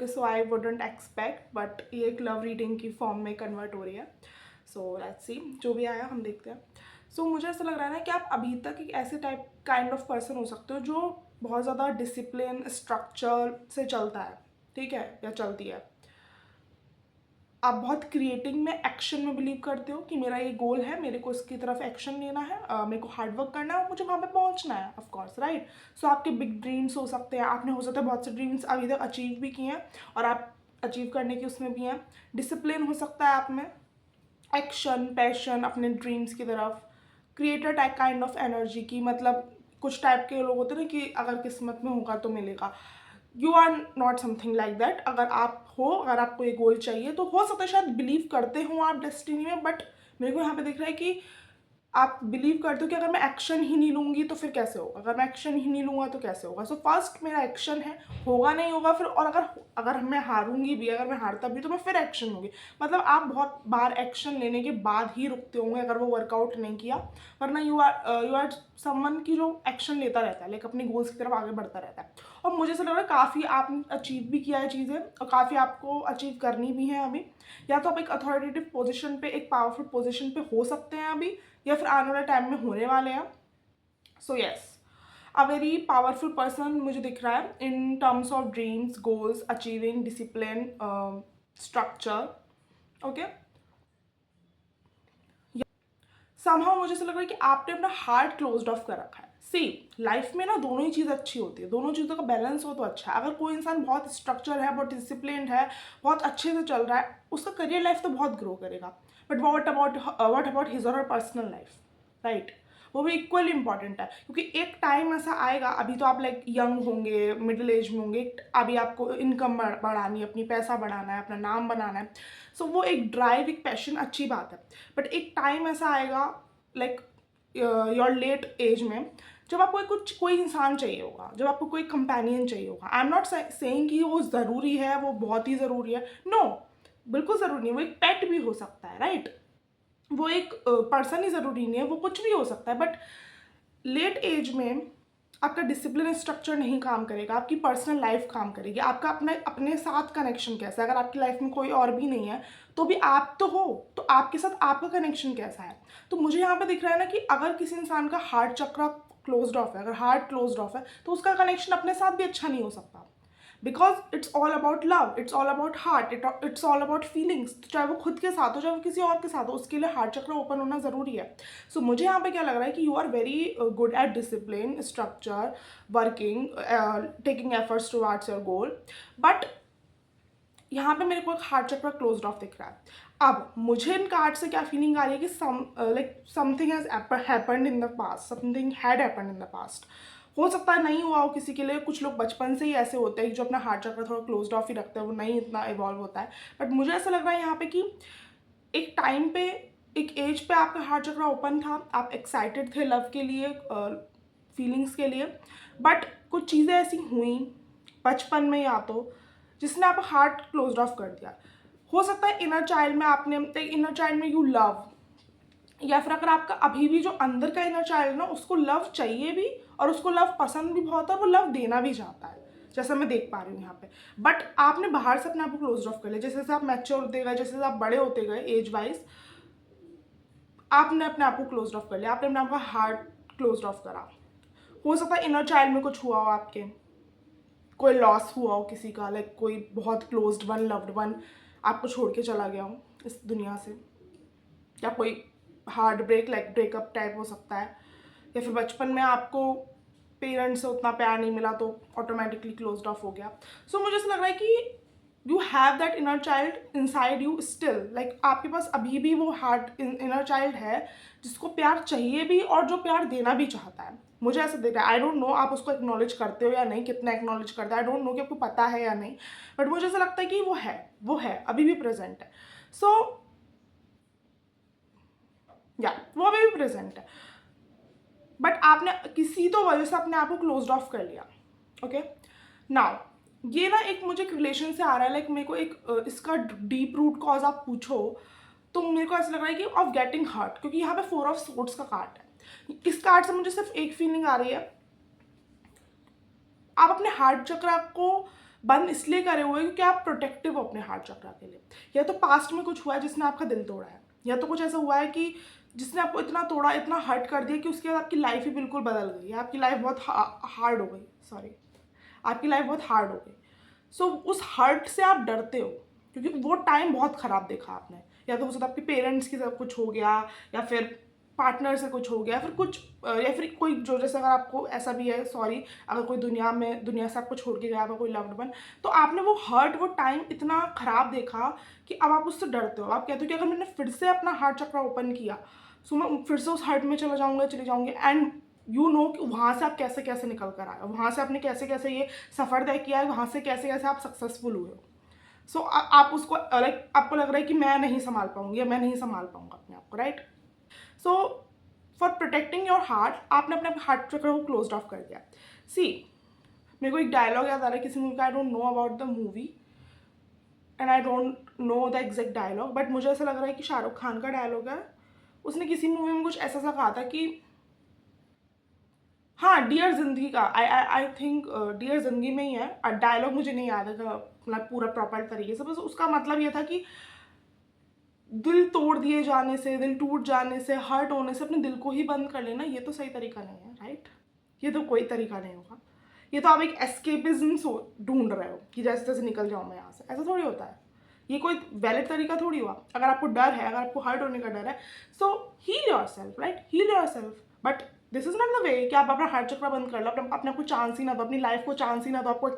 Okay, so I wouldn't expect, but ये एक love reading की फॉर्म में कन्वर्ट हो रही है. सो लेट्स सी, जो भी आया हम देखते हैं. सो मुझे ऐसा लग रहा है ना कि आप अभी तक एक ऐसे टाइप काइंड ऑफ पर्सन हो सकते हो जो बहुत ज़्यादा डिसिप्लिन स्ट्रक्चर से चलता है, ठीक है, या चलती है. आप बहुत क्रिएटिंग में एक्शन में बिलीव करते हो कि मेरा ये गोल है, मेरे को इसकी तरफ एक्शन लेना है, मेरे को हार्ड वर्क करना है और मुझे वहाँ पे पहुँचना है, ऑफ कोर्स, राइट. सो आपके बिग ड्रीम्स हो सकते हैं, आपने हो सकता है बहुत से ड्रीम्स अभी तक अचीव भी किए हैं और आप अचीव करने की उसमें भी हैं. डिसिप्लिन हो सकता है आप में, एक्शन, पैशन अपने ड्रीम्स की तरफ, creator type kind of energy की, मतलब कुछ टाइप के लोग होते हैं ना कि अगर किस्मत में होगा तो मिलेगा. You are not something like that. अगर आप हो, अगर आपको ये गोल चाहिए तो हो सकता है शायद बिलीव करते हो आप डेस्टिनी में, बट मेरे को यहाँ पे दिख रहा है कि आप बिलीव करते हो कि अगर मैं एक्शन ही नहीं लूँगी तो फिर कैसे होगा, अगर मैं एक्शन ही नहीं लूँगा तो कैसे होगा. सो फर्स्ट मेरा एक्शन है, होगा नहीं होगा फिर, और अगर अगर मैं हारूंगी भी, अगर मैं हारता भी तो मैं फिर एक्शन लूँगी. मतलब आप बहुत बार एक्शन लेने के बाद ही रुकते होंगे अगर वो वर्कआउट नहीं किया, वरना यू आर समवन की जो एक्शन लेता रहता है, लाइक अपनी गोल्स की तरफ आगे बढ़ता रहता है. और मुझे ऐसा लग रहा है काफ़ी आपने अचीव भी किया है चीज़ें और काफ़ी आपको अचीव करनी भी है अभी. या तो आप एक अथॉरिटेटिव पोजीशन पे, एक पावरफुल पोजीशन पे हो सकते हैं अभी, या फिर आने वाले टाइम में होने वाले हैं. So yes, a very powerful person मुझे दिख रहा है in terms of dreams, goals, achieving, discipline, structure. Okay, somehow मुझे ऐसा लग रहा है कि आपने अपना हार्ट क्लोज्ड ऑफ कर रखा है. सी, लाइफ में ना दोनों ही चीज़ अच्छी होती है, दोनों चीज़ों का बैलेंस हो तो अच्छा है. अगर कोई इंसान बहुत स्ट्रक्चर है, बहुत डिसिप्लिन है, बहुत अच्छे से चल रहा है, उसका करियर लाइफ तो बहुत ग्रो करेगा. बट वॉट अबाउट हिज और पर्सनल लाइफ, राइट. वो भी इक्वली इंपॉर्टेंट है, क्योंकि एक टाइम ऐसा आएगा, अभी तो आप लाइक यंग होंगे, मिडिल एज में होंगे, अभी आपको इनकम बढ़ानी है, अपनी पैसा बढ़ाना है, अपना नाम बनाना है. सो वो एक ड्राइव, एक पैशन अच्छी बात है. बट एक टाइम ऐसा आएगा, लाइक योर लेट एज में, जब आपको कोई इंसान चाहिए होगा, जब आपको कोई कंपेनियन चाहिए होगा. आई एम नॉट सेइंग कि वो ज़रूरी है, वो बहुत ही ज़रूरी है, नो, बिल्कुल ज़रूरी नहीं. वो एक पेट भी हो सकता है, राइट. वो एक पर्सन ही ज़रूरी नहीं है, वो कुछ भी हो सकता है. बट लेट एज में आपका डिसिप्लिन स्ट्रक्चर नहीं काम करेगा, आपकी पर्सनल लाइफ काम करेगी, आपका अपने अपने साथ कनेक्शन कैसा है. अगर आपकी लाइफ में कोई और भी नहीं है तो भी आप तो हो, तो आपके साथ आपका कनेक्शन कैसा है. तो मुझे यहाँ पे दिख रहा है ना कि अगर किसी इंसान का हार्ट चक्र क्लोज्ड ऑफ है, अगर हार्ट क्लोज्ड ऑफ है, तो उसका कनेक्शन अपने साथ भी अच्छा नहीं हो सकता. Because it's all about love, it's all about heart, it's all about feelings. चाहे वो खुद के साथ हो, चाहे वो किसी और के साथ हो, उसके लिए हार्ट चक्र ओपन होना ज़रूरी है. सो मुझे यहाँ पे क्या लग रहा है कि you are very good at discipline, structure, working, taking efforts towards your goal. But यहाँ पे मेरे को एक हार्ट चक्र क्लोज्ड ऑफ दिख रहा है. अब मुझे इन कार्ड से क्या फीलिंग आ रही है कि something has happened in the past, something had happened in the past. हो सकता है नहीं हुआ हो किसी के लिए, कुछ लोग बचपन से ही ऐसे होते हैं जो अपना हार्ट चक्र थोड़ा क्लोज्ड ऑफ ही रखते हैं, वो नहीं इतना इवॉल्व होता है. बट मुझे ऐसा लग रहा है यहाँ पे कि एक टाइम पे, एक एज पे आपका हार्ट चक्र ओपन था, आप एक्साइटेड थे लव के लिए, फीलिंग्स के लिए. बट कुछ चीज़ें ऐसी हुई बचपन में या तो, जिसने आपका हार्ट क्लोज्ड ऑफ कर दिया. हो सकता है इनर चाइल्ड में आपने, इनर चाइल्ड में यू लव, या फिर अगर आपका अभी भी जो अंदर का इनर चाइल्ड ना, उसको लव चाहिए भी और उसको लव पसंद भी बहुत है और वो लव देना भी चाहता है, जैसा मैं देख पा रही हूँ यहाँ पे. बट आपने बाहर से अपने आप को क्लोज ऑफ कर लिया. जैसे जैसे आप मैच्योर होते गए, जैसे जैसे आप बड़े होते गए एज वाइज, आपने अपने आप को क्लोज ऑफ कर लिया, आपने अपने आप का हार्ट क्लोज ऑफ करा. हो सकता है इनर चाइल्ड में कुछ हुआ हो, आपके कोई लॉस हुआ हो किसी का, लाइक कोई बहुत क्लोज्ड वन, लव्ड वन आपको छोड़ के चला गया हो इस दुनिया से, या कोई heart break, like breakup type हो सकता है. या फिर बचपन में आपको पेरेंट्स से उतना प्यार नहीं मिला तो ऑटोमेटिकली क्लोज्ड ऑफ हो गया. सो मुझे ऐसा लग रहा है कि you have that inner child inside you still, like आपके पास अभी भी वो हार्ट इनर चाइल्ड है जिसको प्यार चाहिए भी और जो प्यार देना भी चाहता है. मुझे ऐसा दिख रहा है. आई डोंट नो आप उसको एक्नॉलेज करते हो या नहीं, कितना एक्नॉलेज करता है, आई डोंट नो कि आपको पता है या नहीं. बट मुझे ऐसा लगता है कि वो है अभी भी प्रेजेंट है. सो या वो अभी भी प्रेजेंट है. बट आपने किसी तो वजह से अपने आप को क्लोज ऑफ कर लिया. ओके, नाउ ये ना एक मुझे एक रिलेशन से आ रहा है, लाइक मेरे को एक इसका डीप रूट कॉज आप पूछो तो मेरे को ऐसा लग रहा है कि ऑफ गेटिंग हर्ट, क्योंकि यहाँ पे 4 ऑफ सोर्ड्स का कार्ड है. इस कार्ड से मुझे सिर्फ एक फीलिंग आ रही है, आप अपने हार्ट चक्र को बंद इसलिए करे हुए हैं क्योंकि आप प्रोटेक्टिव हो अपने हार्ट चक्रा के लिए। या तो पास्ट में कुछ हुआ है जिसने आपका दिल तोड़ा है, या तो कुछ ऐसा हुआ है कि जिसने आपको इतना तोड़ा, इतना हर्ट कर दिया कि उसके बाद आपकी लाइफ ही बिल्कुल बदल गई है, आपकी लाइफ बहुत हार्ड हो गई, सॉरी, आपकी लाइफ बहुत हार्ड हो गई। सो उस हर्ट से आप डरते हो क्योंकि वो टाइम बहुत ख़राब देखा आपने। या तो हो सकता है आपके पेरेंट्स के साथ कुछ हो गया, या फिर पार्टनर से कुछ हो गया, फिर कुछ या फिर कोई जो, जैसे अगर आपको ऐसा भी है, सॉरी, अगर कोई दुनिया से आपको छोड़ के गया आपका कोई लव्ड वन, तो आपने वो हर्ट, वो टाइम इतना ख़राब देखा कि अब आप उससे डरते हो। आप कहते हो कि अगर मैंने फिर से अपना हार्ट चक्र ओपन किया सो मैं फिर से उस हर्ट में चला जाऊँगा, चले जाऊँगी, एंड यू नो कि वहाँ से आप कैसे कैसे निकल कर आए हो, वहाँ से आपने कैसे कैसे ये सफ़र तय किया है, वहाँ से कैसे कैसे आप सक्सेसफुल हुए हो। सो आप उसको लाइक आपको लग रहा है कि मैं नहीं संभाल पाऊंगी या मैं नहीं संभाल पाऊंगा अपने आप को, right. So for protecting your heart आपने अपने हार्ट चक्र को क्लोज ऑफ कर दिया। सी, मेरे को एक डायलॉग याद आ रहा है किसी मूवी का, I don't know about the movie and I don't know the exact dialogue, but मुझे ऐसा लग रहा है कि शाहरुख खान का डायलॉग है। उसने किसी मूवी में कुछ ऐसा सा कहा था कि हाँ, डियर जिंदगी का, आई थिंक डियर जिंदगी में ही है डायलॉग, मुझे नहीं याद है मतलब पूरा प्रॉपर तरीके से, बस उसका मतलब ये था कि दिल तोड़ दिए जाने से, दिल टूट जाने से, हर्ट होने से अपने दिल को ही बंद कर लेना, ये तो सही तरीका नहीं है, राइट। ये तो कोई तरीका नहीं होगा। ये तो आप एक एस्केपिज्म ढूंढ रहे हो कि जैसे जैसे निकल जाऊँ मैं यहाँ से, ऐसा थोड़ी होता है। ये कोई वैलिड तरीका थोड़ी हुआ। अगर आपको डर है, अगर आपको हर्ट होने का डर है, so heal yourself, right, heal yourself. But this is not the way कि आप अपना हार्ट चक्र बंद कर लो, अपने आप को चांस ही ना दो, अपनी लाइफ को चांस ही ना दो आपको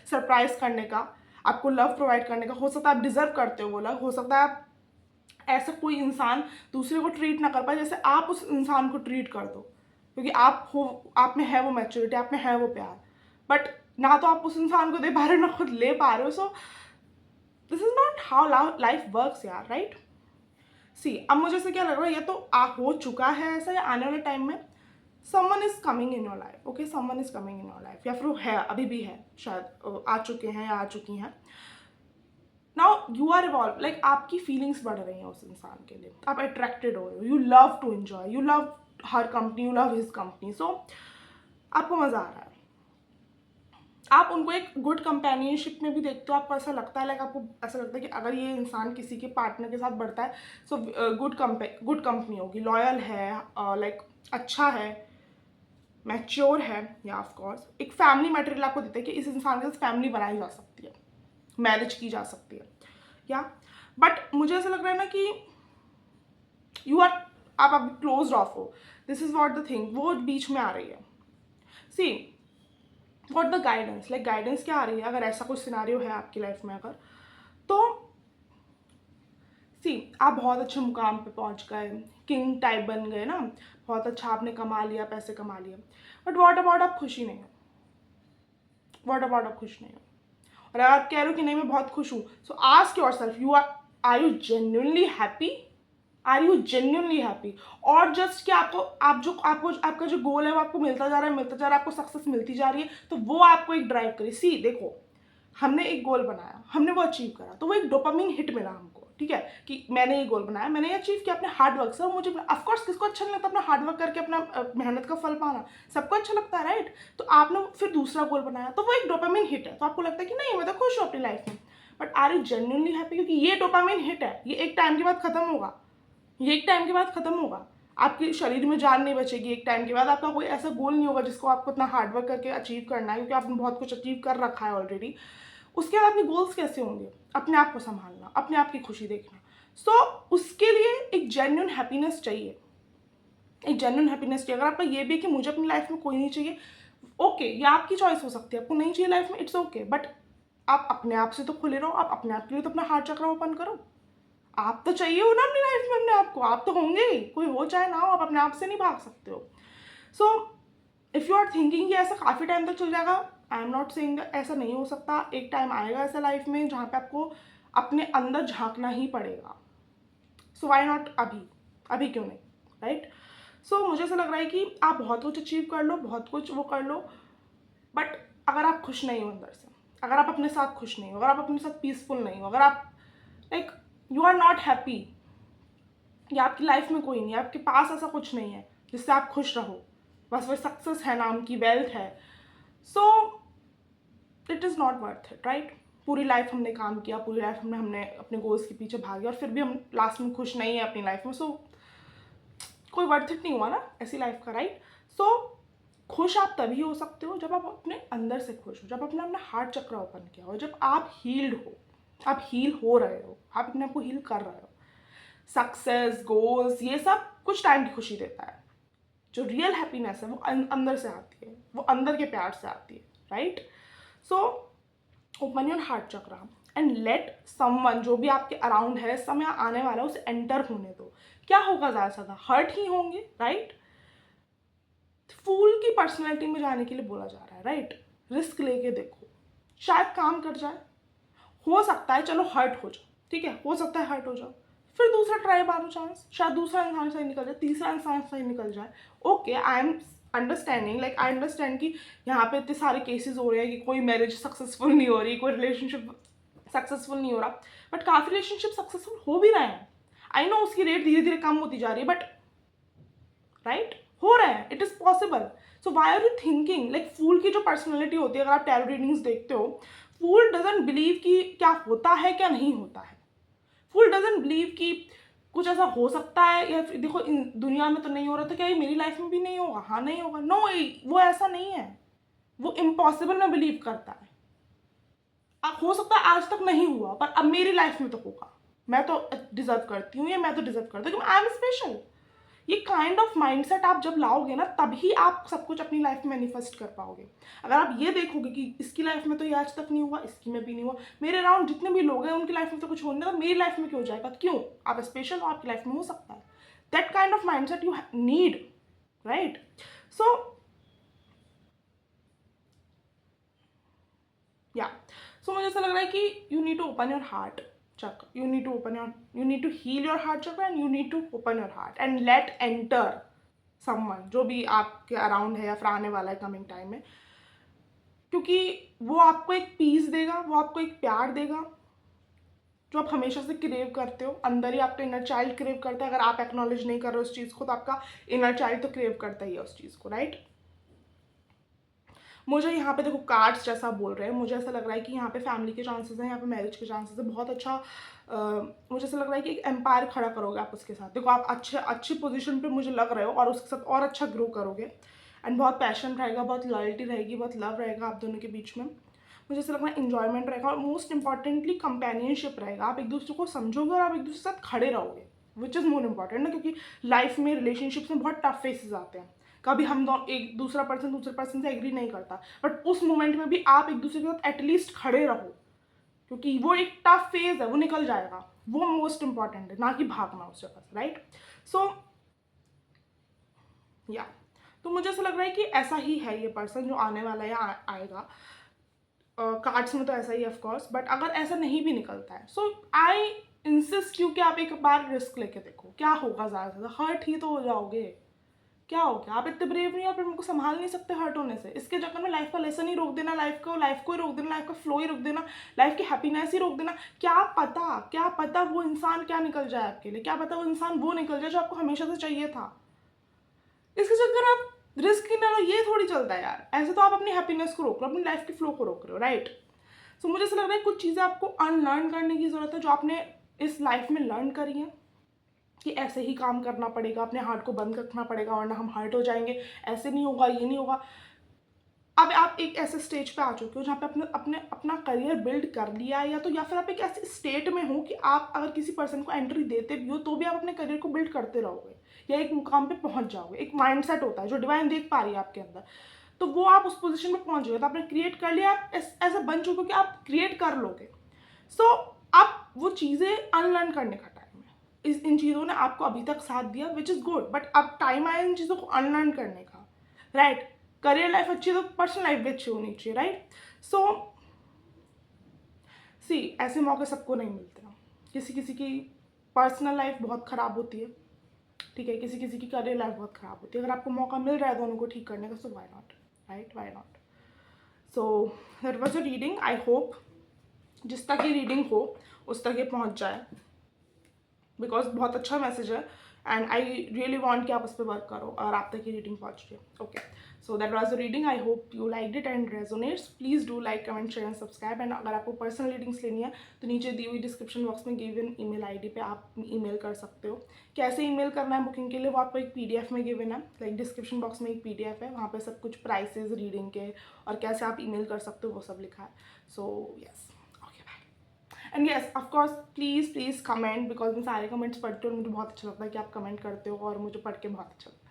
सरप्राइज करने का, आपको लव प्रोवाइड करने का। हो सकता है आप डिजर्व करते हो वो लव, हो सकता है आप ऐसा कोई इंसान दूसरे को ट्रीट ना कर पाए जैसे आप उस इंसान को ट्रीट कर दो, क्योंकि आप हो, आप में है वो मैच्योरिटी, आप में है वो प्यार, बट ना तो आप उस इंसान को दे पा रहे हो ना खुद ले पा रहे हो। So this is not how life works यार, राइट। सी, अब मुझे से क्या लग रहा है, ये तो हो चुका है ऐसा, या आने वाले टाइम में someone is coming in your life, okay, someone is coming in your life, या फिर वो है, अभी भी है, शायद आ चुके हैं या आ चुकी हैं। Now you are evolve, like आपकी फीलिंग्स बढ़ रही हैं उस इंसान के लिए, आप अट्रैक्टेड हो रहे हो, you love to enjoy, you love her company, you love his company. So आपको मज़ा आ रहा है, आप उनको एक गुड कंपेनियनशिप में भी देखते हो, आपको ऐसा लगता है, लाइक आपको ऐसा लगता है कि अगर ये इंसान किसी के पार्टनर के साथ बढ़ता है सो गुड कंपनी होगी, लॉयल है, लाइक अच्छा है, मैच्योर है, या ऑफ कोर्स एक फैमिली मटेरियल आपको देता है कि इस इंसान के साथ फैमिली बनाई जा सकती है, मैरिज की जा सकती है, या। बट मुझे ऐसा लग रहा है ना कि यू आर, आप अभी क्लोज ऑफ हो, this is what the thing, वो बीच में आ रही है। See, what the guidance, like guidance क्या आ रही है, अगर ऐसा कुछ सिनारियो है आपकी लाइफ में अगर, तो सी, आप बहुत अच्छे मुकाम पे पहुंच गए, किंग टाइप बन गए ना, बहुत अच्छा आपने कमा लिया, पैसे कमा लिए, बट वॉट अबाउट आप खुशी नहीं हो, वॉट अबाउट आप खुश नहीं हो। और अगर आप कह रहे हो कि नहीं मैं बहुत खुश हूँ, so ask yourself, are you genuinely happy, are you genuinely happy, और जस्ट कि आपका जो गोल है वो आपको मिलता जा रहा है, मिलता जा रहा है, आपको सक्सेस मिलती जा रही है, तो वो आपको एक ड्राइव करे। सी, देखो, हमने एक गोल बनाया, हमने वो अचीव करा, तो वो एक डोपामिन हिट मिला हमको, ठीक है, कि मैंने ये गोल बनाया, मैंने ये अचीव किया अपने हार्ड वर्क से, और मुझे ऑफकोर्स किसको अच्छा नहीं लगता अपना हार्ड वर्क करके अपना मेहनत का फल पाना, सबको अच्छा लगता है, राइट। तो आपने फिर दूसरा गोल बनाया, तो वो एक डोपामिन हिट है, तो आपको लगता है कि नहीं मैं तो खुश हूँ अपनी लाइफ में, but are you genuinely happy, क्योंकि ये डोपामिन हिट है, ये एक टाइम के बाद खत्म होगा, ये एक टाइम के बाद खत्म होगा, आपके शरीर में जान नहीं बचेगी, एक टाइम के बाद आपका कोई ऐसा गोल नहीं होगा जिसको आपको इतना हार्डवर्क करके अचीव करना है, क्योंकि आपने बहुत कुछ अचीव कर रखा है ऑलरेडी। उसके बाद आपके गोल्स कैसे होंगे, अपने आप को संभालना, अपने आप की खुशी देखना। सो उसके लिए एक जेन्युइन हैप्पीनेस चाहिए, एक जेन्युइन हैप्पीनेस चाहिए। अगर आपका ये भी कि मुझे अपनी लाइफ में कोई नहीं चाहिए, ओके, ये आपकी चॉइस हो सकती है, आपको नहीं चाहिए लाइफ में, इट्स ओके, बट आप अपने आप से तो खुले रहो, आप अपने आप के लिए तो अपना हार्ट चक्र ओपन करो। आप तो चाहिए हो ना अपनी लाइफ में अपने आप को, आप तो होंगे ही, कोई हो चाहे ना हो, आप अपने आप से नहीं भाग सकते हो। So if you are thinking कि ऐसा काफ़ी टाइम तक चल जाएगा, आई एम नॉट सेइंग ऐसा नहीं हो सकता, एक टाइम आएगा ऐसा लाइफ में जहाँ पे आपको अपने अंदर झांकना ही पड़ेगा। सो वाई नॉट अभी, अभी क्यों नहीं, राइट। सो मुझे ऐसा लग रहा है कि आप बहुत कुछ अचीव कर लो, बहुत कुछ वो कर लो, बट अगर आप खुश नहीं हो अंदर से, अगर आप अपने साथ खुश नहीं हो, अगर आप अपने साथ पीसफुल नहीं हो, अगर आप like you are not happy, या आपकी लाइफ में कोई नहीं है, आपके पास ऐसा कुछ नहीं है जिससे आप खुश रहो, बस वो सक्सेस है नाम की, वेल्थ है, so it is not worth it, right? पूरी लाइफ हमने काम किया, पूरी लाइफ हमने अपने गोल्स के पीछे भागे, और फिर भी हम लास्ट में खुश नहीं है अपनी लाइफ में, सो कोई वर्थ इट नहीं हुआ ना ऐसी लाइफ का, राइट? सो खुश आप तभी हो सकते हो जब आप अपने अंदर से खुश हो, जब आपने अपना हार्ट चक्र ओपन किया हो, जब आप हील्ड हो, आप हील हो रहे हो, आप अपने आप को हील कर रहे हो। सक्सेस, गोल्स, ये सब कुछ टाइम की खुशी देता है। जो रियल हैप्पीनेस है वो अंदर से आती है, वो अंदर के प्यार से आती है, right? So open your heart चक्र एंड लेट समवन, जो भी आपके अराउंड है, समय आने वाला है, उसे एंटर होने दो। क्या होगा? ज़्यादा से ज़्यादा हर्ट ही होंगे, राइट? फूल की पर्सनैलिटी में जाने के लिए बोला जा रहा है, राइट? रिस्क लेके देखो, शायद काम कर जाए, हो सकता है चलो हर्ट हो जाओ, ठीक है, हो सकता है हर्ट हो जाओ, फिर दूसरा ट्राई मारो चांस, शायद दूसरा इंसान सही निकल जाए, तीसरा इंसान सही निकल जाए। Okay, I am understanding, like I understand कि यहाँ पे इतने सारे केसेस हो रहे हैं कि कोई मैरिज सक्सेसफुल नहीं हो रही, कोई रिलेशनशिप सक्सेसफुल नहीं हो रहा, बट काफ़ी रिलेशनशिप सक्सेसफुल हो भी रहे हैं। आई नो उसकी रेट धीरे धीरे कम होती जा रही है, बट राइट, हो रहा है, it is possible. So why are you thinking, like फूल की जो पर्सनैलिटी होती है, अगर आप टैरो रीडिंग्स देखते हो, फूल डजंट बिलीव कि क्या होता है क्या नहीं होता है। फूल डजंट बिलीव कि कुछ ऐसा हो सकता है, या फिर देखो इन दुनिया में तो नहीं हो रहा, तो क्या ये मेरी लाइफ में भी नहीं होगा? हाँ, नहीं होगा। नो, वो ऐसा नहीं है, वो इम्पॉसिबल में बिलीव करता है। अब हो सकता है आज तक नहीं हुआ, पर अब मेरी लाइफ में तो होगा, मैं तो डिजर्व करती हूँ, या मैं तो डिजर्व करती हूँ, आई एम स्पेशल। ये काइंड ऑफ माइंडसेट आप जब लाओगे ना, तभी आप सब कुछ अपनी लाइफ में मैनिफेस्ट कर पाओगे। अगर आप ये देखोगे कि इसकी लाइफ में तो ये आज तक नहीं हुआ, इसकी में भी नहीं हुआ, मेरे अराउंड जितने भी लोग हैं उनकी लाइफ में तो कुछ होने लगा, मेरी लाइफ में क्यों हो जाएगा? क्यों? आप स्पेशल हो, आपकी लाइफ में हो सकता है। That kind of mindset you need, right? So yeah, so मुझे ऐसा लग रहा है कि you need to open your heart chakra, you need to heal your heart chakra, and you need to open your heart and let enter someone, जो भी आपके around है या फिर आने वाला है कमिंग टाइम में, क्योंकि वो आपको एक पीस देगा, वो आपको एक प्यार देगा जो आप हमेशा से क्रेव करते हो। अंदर ही आपका इनर चाइल्ड क्रेव करता है। अगर आप एक्नॉलेज नहीं कर रहे हो उस चीज़ को, तो आपका इनर चाइल्ड तो क्रेव करता ही है उस चीज़ को, राइट? मुझे यहाँ पे देखो कार्ड्स जैसा बोल रहे हैं, मुझे ऐसा लग रहा है कि यहाँ पे फैमिली के चांसेस हैं, यहाँ पे मैरिज के चांसेस हैं, बहुत अच्छा। मुझे ऐसा लग रहा है कि एक एम्पायर खड़ा करोगे आप उसके साथ। देखो आप अच्छी पोजीशन पे मुझे लग रहे हो, और उसके साथ और अच्छा ग्रो करोगे, एंड बहुत पैशन रहेगा, बहुत लॉयल्टी रहेगी, बहुत लव रहेगा आप दोनों के बीच में। मुझे ऐसा लग रहा है इन्जॉयमेंट रहेगा, और मोस्ट इंपॉर्टेंटली कंपेनियनशिप रहेगा। आप एक दूसरे को समझोगे और आप एक दूसरे के साथ खड़े रहोगे, विच इज़ मोर इम्पॉर्टेंट ना, क्योंकि लाइफ में रिलेशनशिप्स में बहुत टफ फेसेस आते हैं। कभी हम एक दूसरे पर्सन से एग्री नहीं करता, बट उस मोमेंट में भी आप एक दूसरे के साथ एटलीस्ट खड़े रहो, क्योंकि वो एक टफ फेज है, वो निकल जाएगा। वो मोस्ट इंपॉर्टेंट है, ना कि भागना उस जगह से, राइट? सो या, तो मुझे ऐसा लग रहा है कि ऐसा ही है ये पर्सन जो आने वाला है या आएगा। कार्ड्स में तो ऐसा ही ऑफ कोर्स, बट अगर ऐसा नहीं भी निकलता है, सो आई इंसिस्ट यू कि आप एक बार रिस्क लेके देखो, क्या होगा? ज़्यादा से ज़्यादा हर्ट ही तो हो जाओगे, क्या हो गया? आप इतने ब्रेव नहीं हो, फिर उनको संभाल नहीं सकते हर्ट होने से। इसके चक्कर में लाइफ का लेसन ही रोक देना, लाइफ को ही रोक देना, लाइफ का फ्लो ही रोक देना, लाइफ की हैप्पीनेस ही रोक देना। क्या पता वो इंसान क्या निकल जाए आपके लिए, क्या पता वो इंसान वो निकल जाए जो आपको हमेशा से चाहिए था। इसके चक्कर में आप रिस्क ही ना लो, ये थोड़ी चलता है यार। ऐसे तो आप अपनी हैप्पीनेस को रोक रहे हो, अपनी लाइफ के फ्लो को रोक रहे हो, राइट? सो मुझे ऐसा लग रहा है कुछ चीज़ें आपको अनलर्न करने की ज़रूरत है, जो आपने इस लाइफ में लर्न करी है कि ऐसे ही काम करना पड़ेगा, अपने हार्ट को बंद रखना पड़ेगा, वरना हम हर्ट हो जाएंगे, ऐसे नहीं होगा, ये नहीं होगा। अब आप एक ऐसे स्टेज पे आ चुके हो जहाँ पे अपना करियर बिल्ड कर लिया है, या फिर आप एक ऐसे स्टेट में हो कि आप अगर किसी पर्सन को एंट्री देते भी हो तो भी आप अपने करियर को बिल्ड करते रहोगे, या एक मुकाम पे पहुंच जाओगे। एक माइंडसेट होता है जो डिवाइन देख पा रही है आपके अंदर, तो वो आप उस पोजिशन में पहुंच गए, तो आपने क्रिएट कर लिया, आप ऐसा बन चुके हो कि आप क्रिएट कर लोगे। सो अब वो चीज़ें अनलर्न करने का टाइम है। इन चीज़ों ने आपको अभी तक साथ दिया, विच इज़ गुड, बट अब टाइम आया इन चीज़ों को अनलर्न करने का, राइट? करियर लाइफ अच्छी तो पर्सनल लाइफ भी अच्छी होनी चाहिए, राइट? सो सी, ऐसे मौके सबको नहीं मिलते हैं। किसी किसी की पर्सनल लाइफ बहुत ख़राब होती है, ठीक है, किसी किसी की करियर लाइफ बहुत ख़राब होती है। अगर आपको मौका मिल रहा है दोनों को ठीक करने का, so why not, right? Why not? So that was a reading. I hope जिस तक ये रीडिंग हो उस तक ये पहुँच जाए, बिकॉज बहुत अच्छा मैसेज है, एंड आई रियली वॉन्ट कि आप उस पर वर्क करो और आप तक ये रीडिंग पहुँच रही है। Okay, so that was the reading. I hope you like it and resonates. Please do like, comment, share and subscribe. And अगर आपको पर्सनल रीडिंग्स लेनी है तो नीचे दी हुई डिस्क्रिप्शन बॉक्स में गिवन ईमेल आईडी पे आप ईमेल कर सकते हो. कैसे ईमेल करना है बुकिंग के लिए वो आपको एक पीडीएफ में गिवन है. लाइक डिस्क्रिप्शन बॉक्स में एक पीडीएफ है, वहाँ पे सब कुछ प्राइसेस रीडिंग के और कैसे आप ईमेल कर सकते हो वो सब लिखा है. So yes, okay, bye. And yes, of course please comment, because मैं सारे कमेंट्स पढ़ती हूँ और मुझे बहुत अच्छा लगता है कि आप कमेंट करते हो और मुझे पढ़ के बहुत अच्छा लगता है.